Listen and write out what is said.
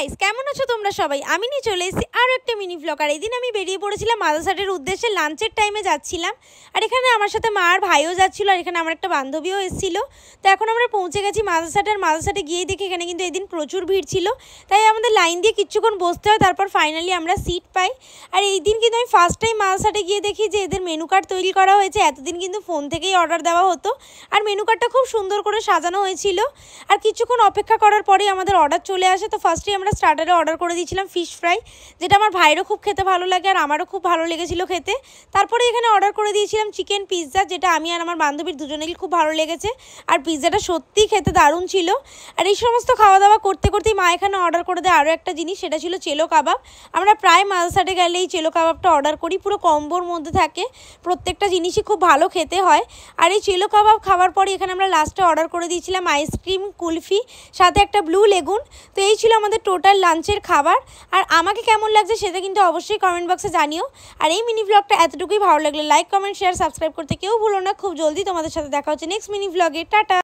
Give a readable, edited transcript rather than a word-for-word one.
Guys, কেমন আছো তোমরা সবাই? আমি নিয়ে চলে এসেছি আরও একটা মিনি ব্লগ। আর এই দিন আমি বেরিয়ে পড়েছিলাম মাদারসাটের উদ্দেশ্যে, লাঞ্চের টাইমে যাচ্ছিলাম। আর এখানে আমার সাথে মা আর ভাইও যাচ্ছিল, আর এখানে আমার একটা বান্ধবীও এসেছিল। তো এখন আমরা পৌঁছে গেছি মাদারসাটে। আর মাদারসাটে গিয়েই দেখি এখানে কিন্তু এই দিন প্রচুর ভিড় ছিল, তাই আমাদের লাইন দিয়ে কিছুক্ষণ বসতে হয়, তারপর ফাইনালি আমরা সিট পাই। আর এই দিন কিন্তু আমি ফার্স্ট টাইম মাদারসাটে গিয়ে দেখি যে এদের মেনু কার্ড তৈরি করা হয়েছে। এতদিন কিন্তু ফোন থেকেই অর্ডার দেওয়া হতো, আর মেনু কার্ডটা খুব সুন্দর করে সাজানো হয়েছিল। আর কিছুক্ষণ অপেক্ষা করার পরেই আমাদের অর্ডার চলে আসে। তো ফার্স্টেই আমরা স্টার্টারে অর্ডার করে দিয়েছিলাম ফিশ ফ্রাই, যেটা আমার ভাইয়েরও খুব খেতে ভালো লাগে আর আমারও খুব ভালো লেগেছিল খেতে। তারপরে এখানে অর্ডার করে দিয়েছিলাম চিকেন পিৎজা, যেটা আমি আর আমার বান্ধবীর দুজনেরই খুব ভালো লেগেছে। আর পিৎজাটা সত্যিই খেতে দারুণ ছিল। আর এই সমস্ত খাওয়া দাওয়া করতে করতেই মা এখানে অর্ডার করে দেয় আরও একটা জিনিস, সেটা ছিল চেলো কাবাব। আমরা প্রায় মাদারসাটে গেলে এই চেলো কাবাবটা অর্ডার করি, পুরো কম্বোর মধ্যে থাকে, প্রত্যেকটা জিনিসই খুব ভালো খেতে হয়। আর এই চেলো কাবাব খাওয়ার পরে এখানে আমরা লাস্টে অর্ডার করে দিয়েছিলাম আইসক্রিম, কুলফি, সাথে একটা ব্লু লেগুন। তো এই ছিল আমাদের টোটাল লাঞ্চের খাবার। আর আমাকে কেমন লাগছে সেটা কিন্তু অবশ্যই কমেন্ট বক্সে জানিও। আর এই মিনি ব্লগটা এতটুকুই ভালো লাগলে লাইক, কমেন্ট, শেয়ার, সাবস্ক্রাইব করতে কেউ ভুলো না। খুব জলদি তোমাদের সাথে দেখা হচ্ছে নেক্সট মিনি ব্লগে। টাটা।